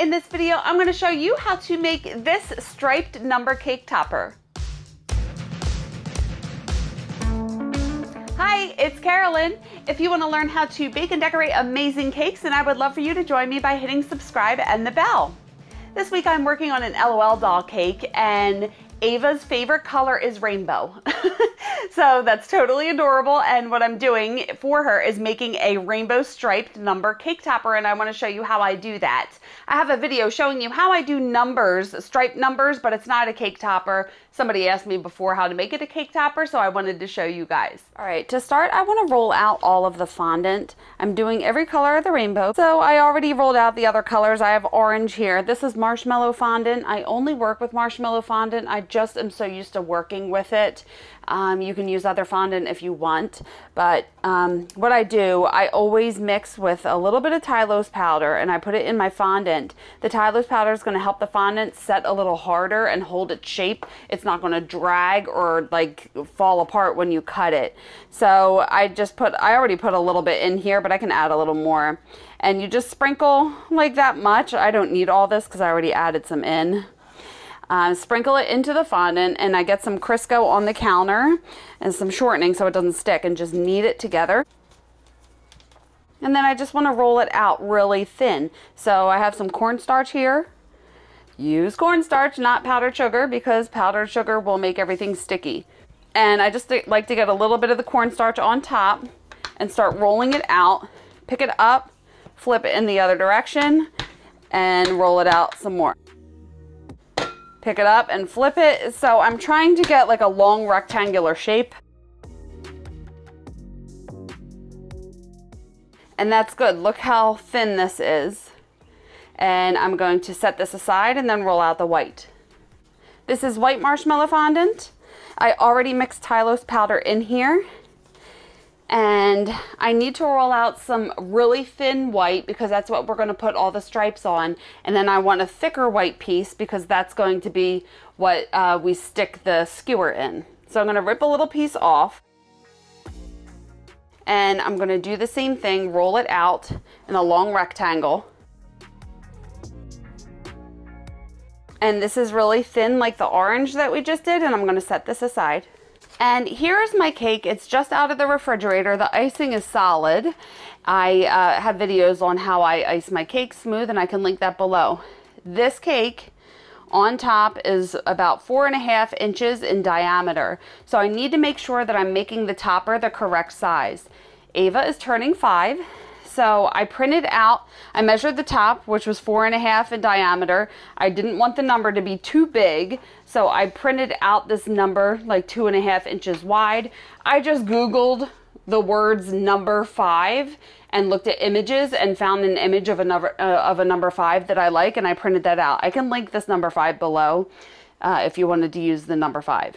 In this video, I'm going to show you how to make this striped number cake topper. Hi, it's Karolyn. If you want to learn how to bake and decorate amazing cakes, then I would love for you to join me by hitting subscribe and the bell. This week I'm working on an LOL doll cake, and Ava's favorite color is rainbow. So that's totally adorable, and what I'm doing for her is making a rainbow striped number cake topper, and I want to show you how I do that. I have a video showing you how I do numbers, striped numbers, but it's not a cake topper. Somebody asked me before how to make it a cake topper, so I wanted to show you guys. All right, to start, I want to roll out all of the fondant. I'm doing every color of the rainbow. So I already rolled out the other colors. I have orange here. This is marshmallow fondant. I only work with marshmallow fondant. I just am so used to working with it. You can use other fondant if you want, but what I do, I always mix with a little bit of Tylose powder and I put it in my fondant. The Tylose powder is going to help the fondant set a little harder and hold its shape. It's not going to drag or like fall apart when you cut it. So I already put a little bit in here, but I can add a little more. And you just sprinkle like that much. I don't need all this because I already added some in. Sprinkle it into the fondant, and I get some Crisco on the counter and some shortening so it doesn't stick, and just knead it together. And then I just want to roll it out really thin. So I have some cornstarch here. Use cornstarch, not powdered sugar, because powdered sugar will make everything sticky. And I just like to get a little bit of the cornstarch on top and start rolling it out. Pick it up, flip it in the other direction, and roll it out some more. Pick it up and flip it. So I'm trying to get like a long rectangular shape. And that's good. Look how thin this is. And I'm going to set this aside and then roll out the white. This is white marshmallow fondant. I already mixed Tylose powder in here. And I need to roll out some really thin white because that's what we're going to put all the stripes on. And then I want a thicker white piece because that's going to be what we stick the skewer in. So I'm going to rip a little piece off. And I'm going to do the same thing, roll it out in a long rectangle. And this is really thin like the orange that we just did, and I'm going to set this aside. And here's my cake. It's just out of the refrigerator. The icing is solid. I have videos on how I ice my cake smooth, and I can link that below. This cake on top is about 4.5 inches in diameter. So I need to make sure that I'm making the topper the correct size. Ava is turning 5. So I printed out, I measured the top, which was 4.5 in diameter. I didn't want the number to be too big, so I printed out this number like 2.5 inches wide. I just Googled the words number 5 and looked at images and found an image of a number 5 that I like, and I printed that out. I can link this number 5 below if you wanted to use the number 5.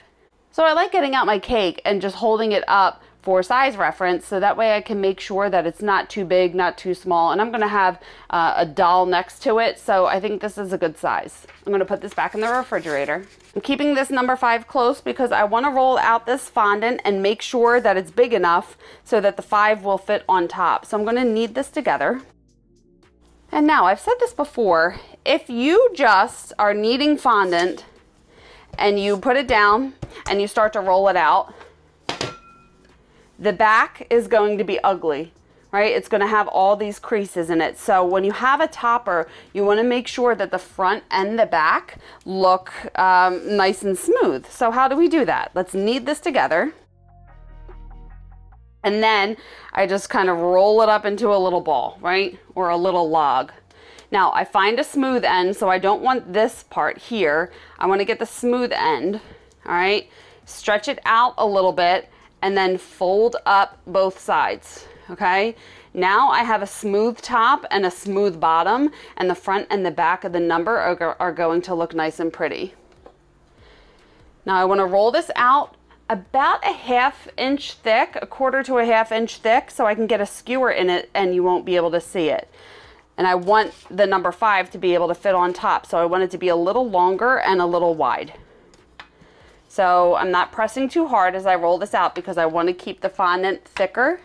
So I like getting out my cake and just holding it up for size reference, so that way I can make sure that it's not too big, not too small, and I'm going to have a doll next to it, so I think this is a good size. I'm going to put this back in the refrigerator. I'm keeping this number 5 close because I want to roll out this fondant and make sure that it's big enough so that the 5 will fit on top. So I'm going to knead this together. And now, I've said this before, if you just are kneading fondant and you put it down and you start to roll it out, the back is going to be ugly, right? It's going to have all these creases in it. So when you have a topper, you want to make sure that the front and the back look nice and smooth. So how do we do that? Let's knead this together. And then I just kind of roll it up into a little ball, right? Or a little log. Now I find a smooth end, so I don't want this part here. I want to get the smooth end, all right? Stretch it out a little bit, and then fold up both sides, okay? Now I have a smooth top and a smooth bottom, and the front and the back of the number are going to look nice and pretty. Now I want to roll this out about a 1/2 inch thick, 1/4 to a 1/2 inch thick, so I can get a skewer in it and you won't be able to see it. And I want the number 5 to be able to fit on top, so I want it to be a little longer and a little wide. So I'm not pressing too hard as I roll this out because I want to keep the fondant thicker.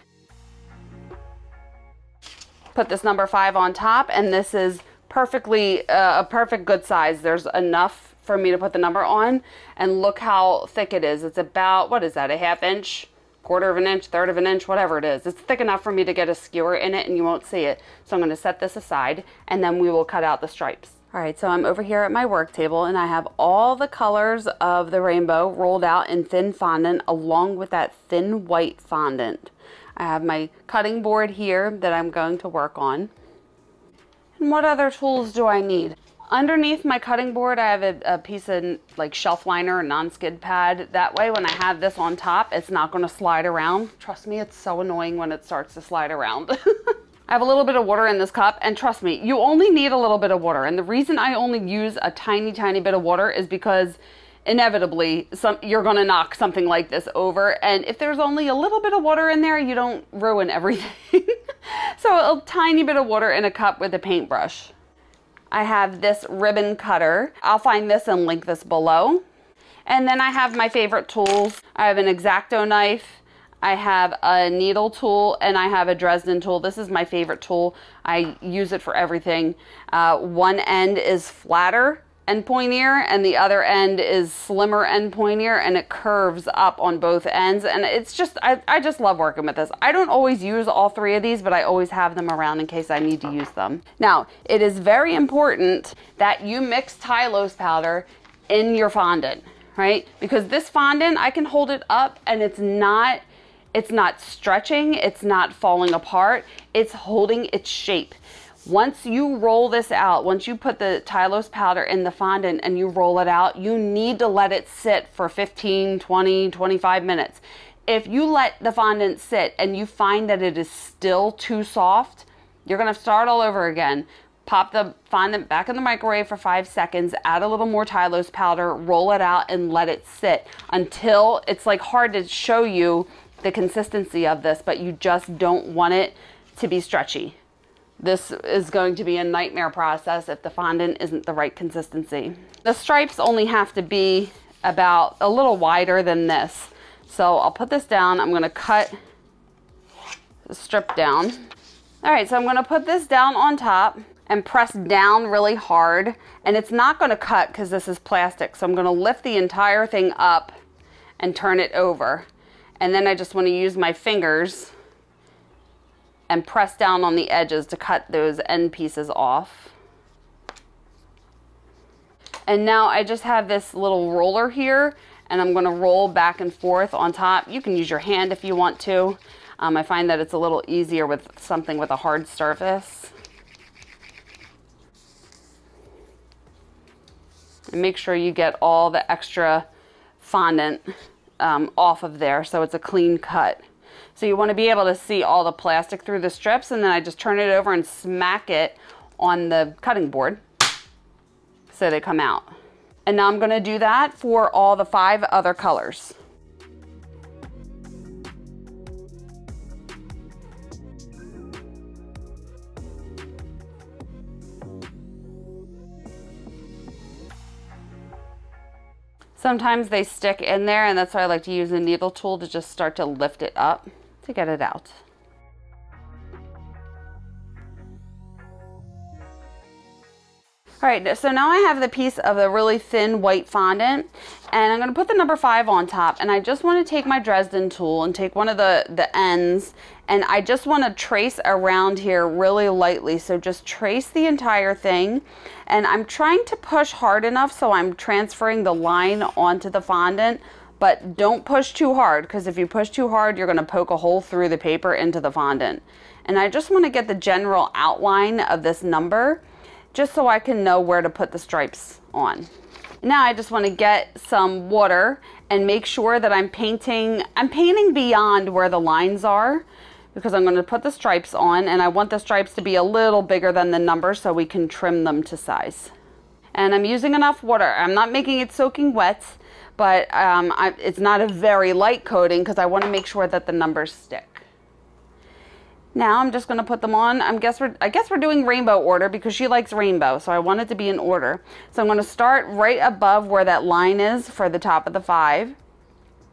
Put this number 5 on top, and this is perfectly, a perfect good size. There's enough for me to put the number on, and look how thick it is. It's about, what is that, a ½ inch, quarter of an inch, third of an inch, whatever it is. It's thick enough for me to get a skewer in it and you won't see it. So I'm going to set this aside and then we will cut out the stripes. All right, so I'm over here at my work table and I have all the colors of the rainbow rolled out in thin fondant along with that thin white fondant. I have my cutting board here that I'm going to work on. And what other tools do I need? Underneath my cutting board, I have a piece of like shelf liner, a non-skid pad. That way when I have this on top, it's not going to slide around. Trust me, it's so annoying when it starts to slide around. I have a little bit of water in this cup, and trust me, you only need a little bit of water. And the reason I only use a tiny, tiny bit of water is because inevitably you're going to knock something like this over. And if there's only a little bit of water in there, you don't ruin everything. So a tiny bit of water in a cup with a paintbrush. I have this ribbon cutter. I'll find this and link this below. And then I have my favorite tools. I have an X-Acto knife. I have a needle tool, and I have a Dresden tool. This is my favorite tool. I use it for everything. One end is flatter and pointier, and the other end is slimmer and pointier, and it curves up on both ends. And it's just, I just love working with this. I don't always use all three of these, but I always have them around in case I need to use them. Now, it is very important that you mix Tylose powder in your fondant, right? Because this fondant, I can hold it up and it's not stretching, it's not falling apart, it's holding its shape. Once you roll this out, once you put the Tylose powder in the fondant and you roll it out, you need to let it sit for 15, 20, 25 minutes. If you let the fondant sit and you find that it is still too soft, you're gonna start all over again. Pop the fondant back in the microwave for 5 seconds, add a little more Tylose powder, roll it out and let it sit until it's like hard to show you the consistency of this, but you just don't want it to be stretchy. This is going to be a nightmare process if the fondant isn't the right consistency. The stripes only have to be about a little wider than this. So I'll put this down. I'm going to cut the strip down. All right, so I'm going to put this down on top and press down really hard. And it's not going to cut because this is plastic. So I'm going to lift the entire thing up and turn it over. And then I just want to use my fingers and press down on the edges to cut those end pieces off. And now I just have this little roller here, and I'm going to roll back and forth on top. You can use your hand if you want to. I find that it's a little easier with something with a hard surface. And make sure you get all the extra fondant off of there so it's a clean cut. So you want to be able to see all the plastic through the strips, and then I just turn it over and smack it on the cutting board so they come out. And now I'm going to do that for all the 5 other colors. Sometimes they stick in there, and that's why I like to use a needle tool to just start to lift it up to get it out. All right, so now I have the piece of the really thin white fondant, and I'm going to put the number 5 on top, and I just want to take my Dresden tool and take one of the ends, and I just want to trace around here really lightly. So just trace the entire thing, and I'm trying to push hard enough so I'm transferring the line onto the fondant, but don't push too hard, because if you push too hard, you're going to poke a hole through the paper into the fondant. And I just want to get the general outline of this number, just so I can know where to put the stripes on. Now I just want to get some water and make sure that I'm painting beyond where the lines are, because I'm going to put the stripes on, and I want the stripes to be a little bigger than the number so we can trim them to size. And I'm using enough water. I'm not making it soaking wet, but it's not a very light coating because I want to make sure that the numbers stick. Now I'm just going to put them on. I guess we're doing rainbow order because she likes rainbow, so I want it to be in order. So I'm going to start right above where that line is for the top of the 5.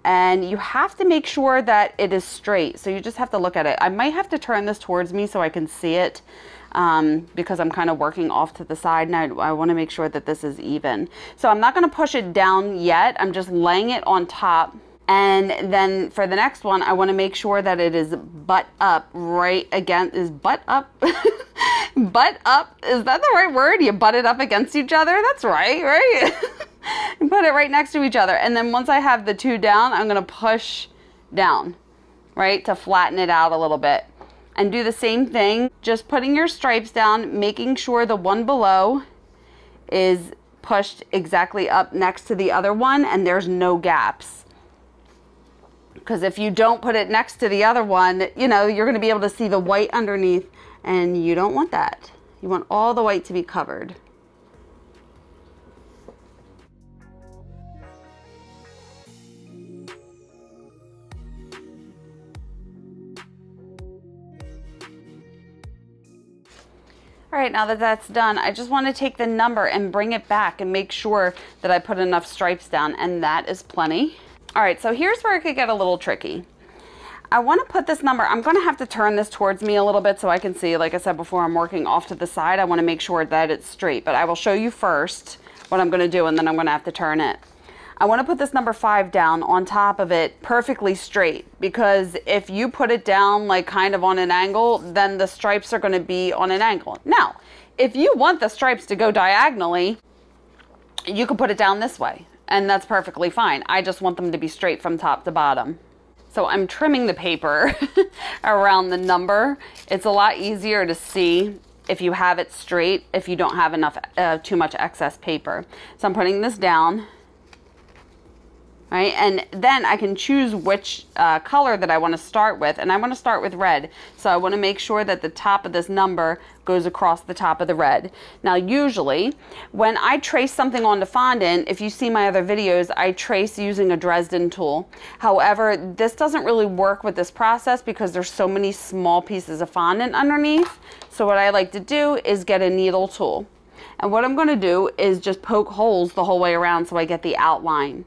And you have to make sure that it is straight. So you just have to look at it. I might have to turn this towards me so I can see it. because I'm kind of working off to the side, and I want to make sure that this is even. So I'm not going to push it down yet. I'm just laying it on top. And then for the next one, I want to make sure that it is butt up right against, is butt up? Butt up, is that the right word? You butt it up against each other? That's right, right? And put it right next to each other. And then once I have the two down, I'm going to push down, right, to flatten it out a little bit. And do the same thing, just putting your stripes down, making sure the one below is pushed exactly up next to the other one and there's no gaps. Because if you don't put it next to the other one, you know, you're going to be able to see the white underneath, and you don't want that. You want all the white to be covered. All right, now that that's done, I just want to take the number and bring it back and make sure that I put enough stripes down, and that is plenty. All right, so here's where it could get a little tricky. I want to put this number, I'm going to have to turn this towards me a little bit so I can see. Like I said before, I'm working off to the side. I want to make sure that it's straight, but I will show you first what I'm going to do, and then I'm going to have to turn it. I want to put this number 5 down on top of it perfectly straight, because if you put it down like kind of on an angle, then the stripes are going to be on an angle. Now, if you want the stripes to go diagonally, you can put it down this way, and that's perfectly fine. I just want them to be straight from top to bottom. So I'm trimming the paper around the number. It's a lot easier to see if you have it straight, if you don't have enough, too much excess paper. So I'm putting this down. Right, and then I can choose which color that I want to start with, and I want to start with red. So I want to make sure that the top of this number goes across the top of the red. Now usually when I trace something on the fondant, if you see my other videos, I trace using a Dresden tool. However, this doesn't really work with this process because there's so many small pieces of fondant underneath. So what I like to do is get a needle tool. And what I'm going to do is just poke holes the whole way around so I get the outline.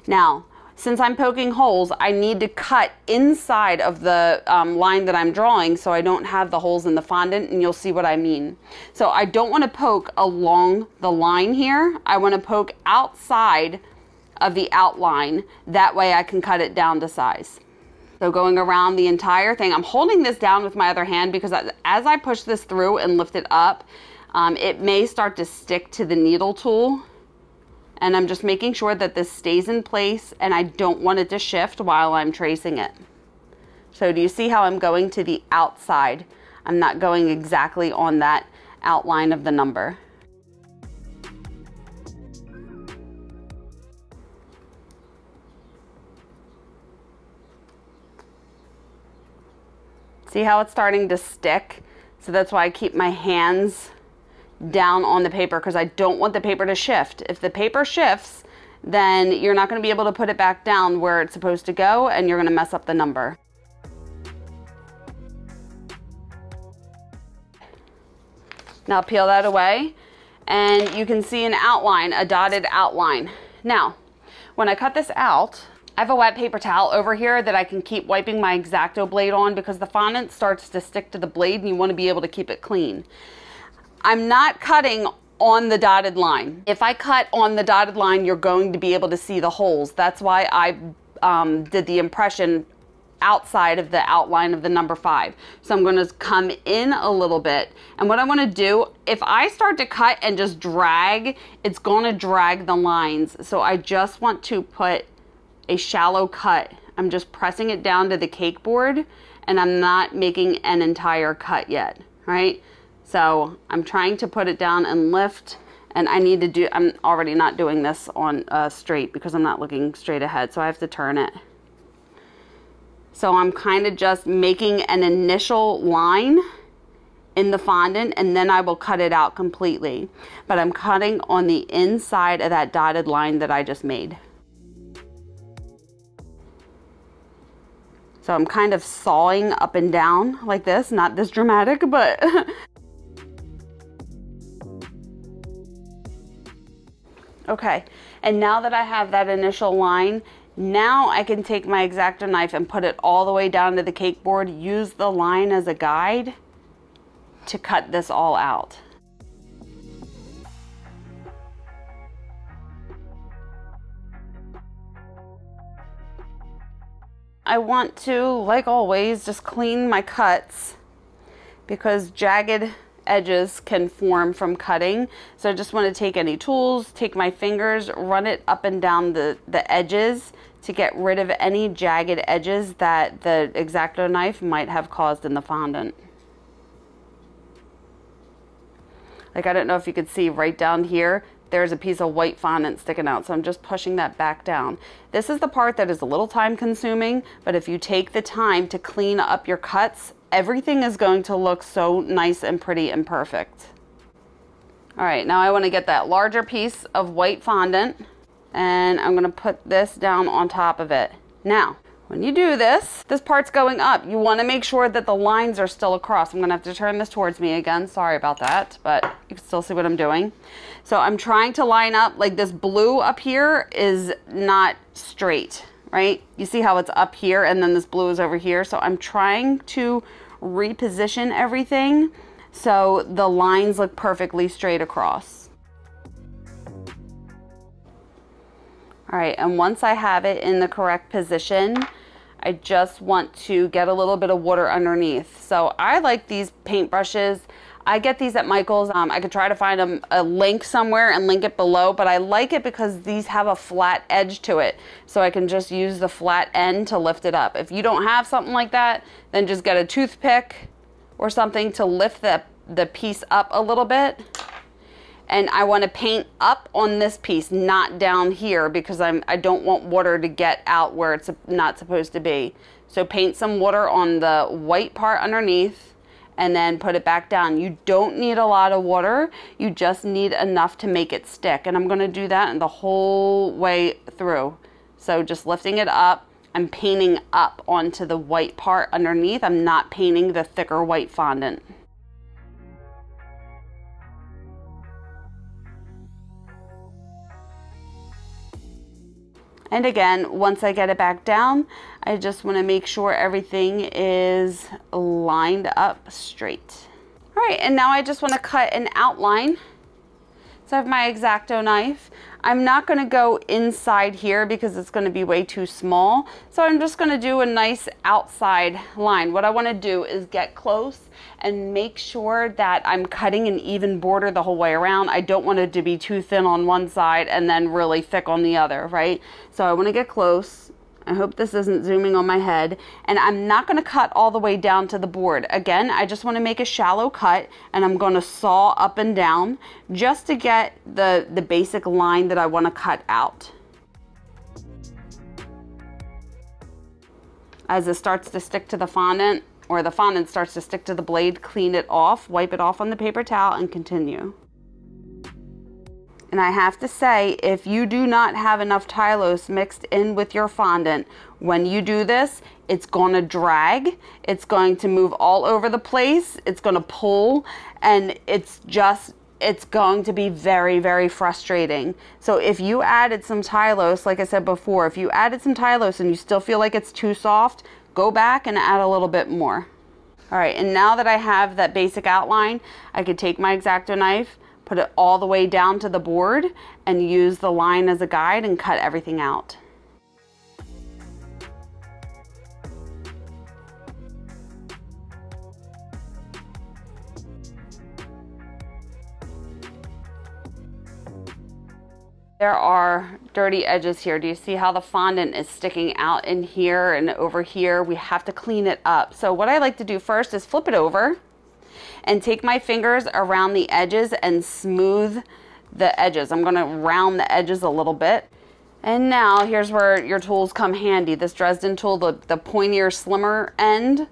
Now, since I'm poking holes, I need to cut inside of the line that I'm drawing so I don't have the holes in the fondant, and you'll see what I mean. So I don't want to poke along the line here. I want to poke outside of the outline. That way I can cut it down to size. So going around the entire thing, I'm holding this down with my other hand because as I push this through and lift it up, it may start to stick to the needle tool. And I'm just making sure that this stays in place, and I don't want it to shift while I'm tracing it. So do you see how I'm going to the outside? I'm not going exactly on that outline of the number. See how it's starting to stick? So that's why I keep my hands down on the paper, because I don't want the paper to shift. If the paper shifts, then you're not going to be able to put it back down where it's supposed to go, and you're going to mess up the number. Now peel that away, and you can see an outline, a dotted outline. Now, when I cut this out, I have a wet paper towel over here that I can keep wiping my X-Acto blade on, because the fondant starts to stick to the blade and you want to be able to keep it clean. I'm not cutting on the dotted line. If I cut on the dotted line, you're going to be able to see the holes. That's why I did the impression outside of the outline of the number 5. So I'm going to come in a little bit. And what I want to do, if I start to cut and just drag, it's going to drag the lines. So I just want to put a shallow cut. I'm just pressing it down to the cake board, and I'm not making an entire cut yet, right? So I'm trying to put it down and lift, and I need to do, I'm already not doing this on straight because I'm not looking straight ahead, so I have to turn it. So I'm kind of just making an initial line in the fondant, and then I will cut it out completely. But I'm cutting on the inside of that dotted line that I just made. So I'm kind of sawing up and down like this, not this dramatic, but okay, and now that I have that initial line, now I can take my X-Acto knife and put it all the way down to the cake board, use the line as a guide, to cut this all out. I want to, like always, just clean my cuts because jagged edges can form from cutting. So I just want to take any tools, take my fingers, run it up and down the edges to get rid of any jagged edges that the X-Acto knife might have caused in the fondant. Like, I don't know if you could see right down here, there's a piece of white fondant sticking out, so I'm just pushing that back down. This is the part that is a little time consuming, but if you take the time to clean up your cuts, everything is going to look so nice and pretty and perfect. All right, now I want to get that larger piece of white fondant, and I'm going to put this down on top of it. Now, when you do this, this part's going up. You want to make sure that the lines are still across. I'm going to have to turn this towards me again. Sorry about that, but you can still see what I'm doing. So I'm trying to line up, like this blue up here is not straight, right? You see how it's up here and then this blue is over here. So I'm trying to reposition everything so the lines look perfectly straight across. All right, and once I have it in the correct position, I just want to get a little bit of water underneath. So I like these paintbrushes. I get these at Michael's. I could try to find a link somewhere and link it below, but I like it because these have a flat edge to it. So I can just use the flat end to lift it up. If you don't have something like that, then just get a toothpick or something to lift the piece up a little bit. And I want to paint up on this piece, not down here, because I don't want water to get out where it's not supposed to be. So paint some water on the white part underneath and then put it back down. You don't need a lot of water. You just need enough to make it stick. And I'm going to do that the whole way through. So just lifting it up, I'm painting up onto the white part underneath. I'm not painting the thicker white fondant. And again, once I get it back down, I just want to make sure everything is lined up straight. All right, and now I just want to cut an outline. So I have my X-Acto knife. I'm not going to go inside here because it's going to be way too small. So I'm just going to do a nice outside line. What I want to do is get close and make sure that I'm cutting an even border the whole way around. I don't want it to be too thin on one side and then really thick on the other, right? So I want to get close. I hope this isn't zooming on my head. And I'm not going to cut all the way down to the board. Again, I just want to make a shallow cut, and I'm going to saw up and down just to get the basic line that I want to cut out. As it starts to stick to the fondant, or the fondant starts to stick to the blade, clean it off, wipe it off on the paper towel, and continue. And I have to say, if you do not have enough Tylose mixed in with your fondant, when you do this, it's going to drag, it's going to move all over the place, it's going to pull, and it's going to be very, very frustrating. So if you added some Tylose, like I said before, if you added some Tylose and you still feel like it's too soft, go back and add a little bit more. All right, and now that I have that basic outline, I could take my X-Acto knife, put it all the way down to the board, and use the line as a guide and cut everything out. There are dirty edges here. Do you see how the fondant is sticking out in here and over here? We have to clean it up. So what I like to do first is flip it over and take my fingers around the edges and smooth the edges. I'm going to round the edges a little bit. And now here's where your tools come handy. This Dresden tool, the pointier, slimmer end,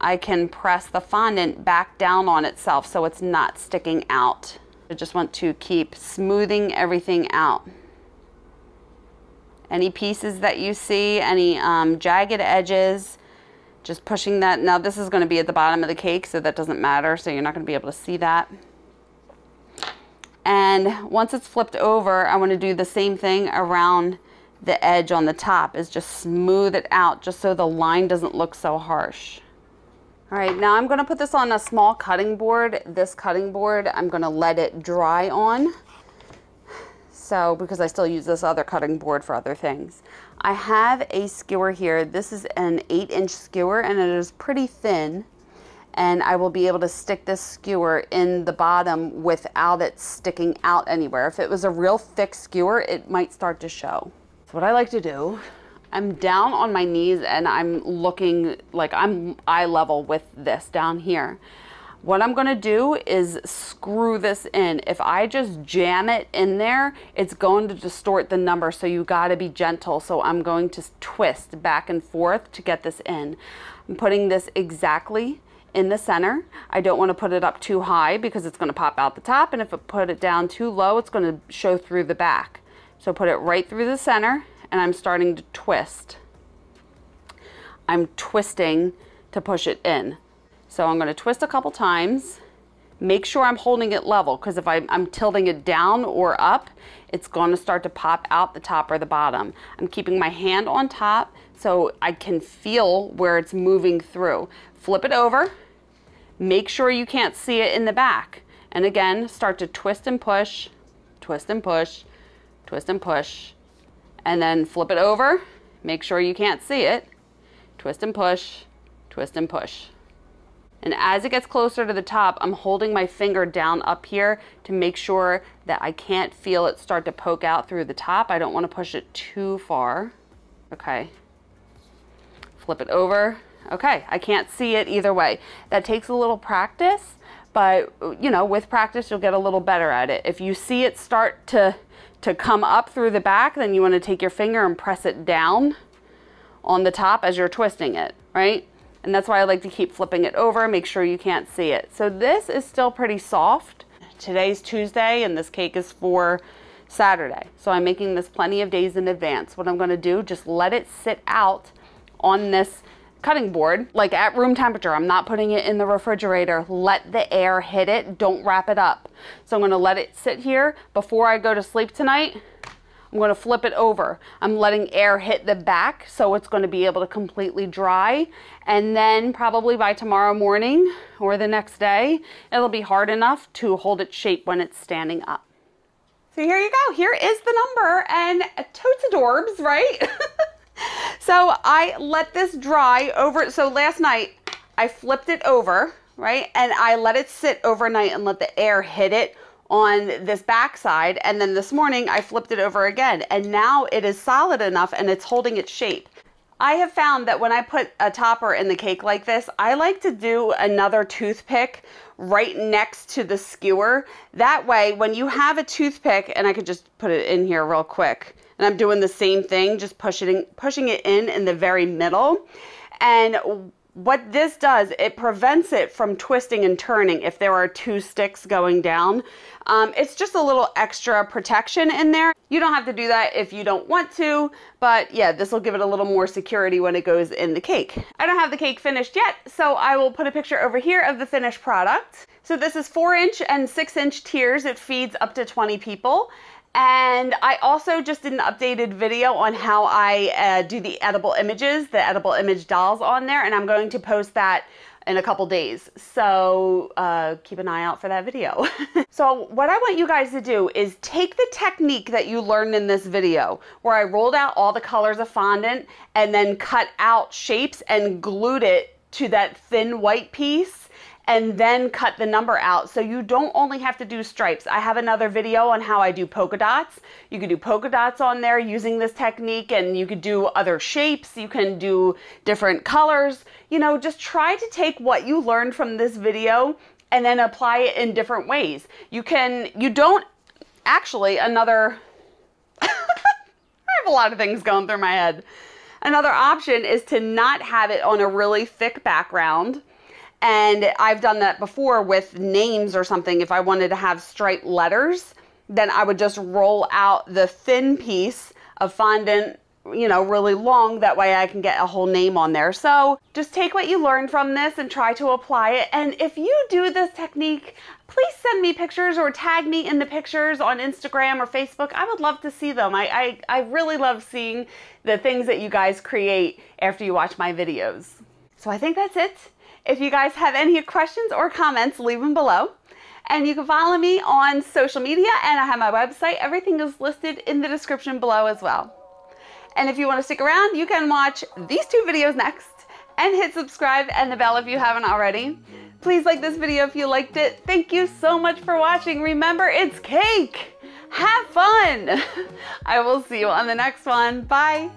I can press the fondant back down on itself so it's not sticking out. I just want to keep smoothing everything out. Any pieces that you see, any jagged edges, just pushing that. Now this is going to be at the bottom of the cake, so that doesn't matter, so you're not going to be able to see that. And once it's flipped over, I want to do the same thing around the edge on the top, is just smooth it out just so the line doesn't look so harsh. All right, now I'm gonna put this on a small cutting board. This cutting board, I'm gonna let it dry on. So, because I still use this other cutting board for other things. I have a skewer here. This is an 8-inch skewer and it is pretty thin. And I will be able to stick this skewer in the bottom without it sticking out anywhere. If it was a real thick skewer, it might start to show. So what I like to do, I'm down on my knees and I'm looking like I'm eye level with this down here. What I'm gonna do is screw this in. If I just jam it in there, it's going to distort the number, so you gotta be gentle. So I'm going to twist back and forth to get this in. I'm putting this exactly in the center. I don't wanna put it up too high because it's gonna pop out the top, and if I put it down too low, it's gonna show through the back. So put it right through the center, and I'm starting to twist. I'm twisting to push it in. So I'm going to twist a couple times. Make sure I'm holding it level, because if I'm tilting it down or up, it's going to start to pop out the top or the bottom. I'm keeping my hand on top so I can feel where it's moving through. Flip it over. Make sure you can't see it in the back. And again, start to twist and push, twist and push, twist and push. And then flip it over, make sure you can't see it, twist and push, twist and push. And as it gets closer to the top, I'm holding my finger down up here to make sure that I can't feel it start to poke out through the top. I don't want to push it too far. Okay. Flip it over. Okay, I can't see it either way. That takes a little practice, but you know, with practice, you'll get a little better at it. If you see it start to come up through the back, then you want to take your finger and press it down on the top as you're twisting it, right? And that's why I like to keep flipping it over, make sure you can't see it. So this is still pretty soft. Today's Tuesday and this cake is for Saturday. So I'm making this plenty of days in advance. What I'm going to do, just let it sit out on this cutting board, like at room temperature. I'm not putting it in the refrigerator. Let the air hit it. Don't wrap it up. So I'm going to let it sit here. Before I go to sleep tonight, I'm going to flip it over. I'm letting air hit the back so it's going to be able to completely dry. And then probably by tomorrow morning or the next day, it'll be hard enough to hold its shape when it's standing up. So here you go. Here is the number, and totes adorbs, right? So I let this dry over. So last night I flipped it over, right? And I let it sit overnight and let the air hit it on this back side. And then this morning I flipped it over again. And now it is solid enough and it's holding its shape. I have found that when I put a topper in the cake like this, I like to do another toothpick right next to the skewer. That way, when you have a toothpick, and I could just put it in here real quick, and I'm doing the same thing, just pushing it in the very middle. And what this does, it prevents it from twisting and turning if there are two sticks going down. It's just a little extra protection in there. You don't have to do that if you don't want to, but yeah, this will give it a little more security when it goes in the cake. I don't have the cake finished yet, so I will put a picture over here of the finished product. So this is 4-inch and 6-inch tiers. It feeds up to 20 people. And I also just did an updated video on how I do the edible images, the edible image dolls on there, and I'm going to post that in a couple days. So keep an eye out for that video. So what I want you guys to do is take the technique that you learned in this video, where I rolled out all the colors of fondant and then cut out shapes and glued it to that thin white piece, and then cut the number out. So you don't only have to do stripes. I have another video on how I do polka dots. You could do polka dots on there using this technique, and you could do other shapes. You can do different colors. You know, just try to take what you learned from this video and then apply it in different ways. I have a lot of things going through my head. Another option is to not have it on a really thick background. And I've done that before with names or something. If I wanted to have striped letters, then I would just roll out the thin piece of fondant, you know, really long. That way I can get a whole name on there. So just take what you learned from this and try to apply it. And if you do this technique, please send me pictures or tag me in the pictures on Instagram or Facebook. I would love to see them. I really love seeing the things that you guys create after you watch my videos. So I think that's it. If you guys have any questions or comments, leave them below. And you can follow me on social media, and I have my website. Everything is listed in the description below as well. And if you want to stick around, you can watch these 2 videos next and hit subscribe and the bell if you haven't already. Please like this video if you liked it. Thank you so much for watching. Remember, it's cake. Have fun. I will see you on the next one. Bye.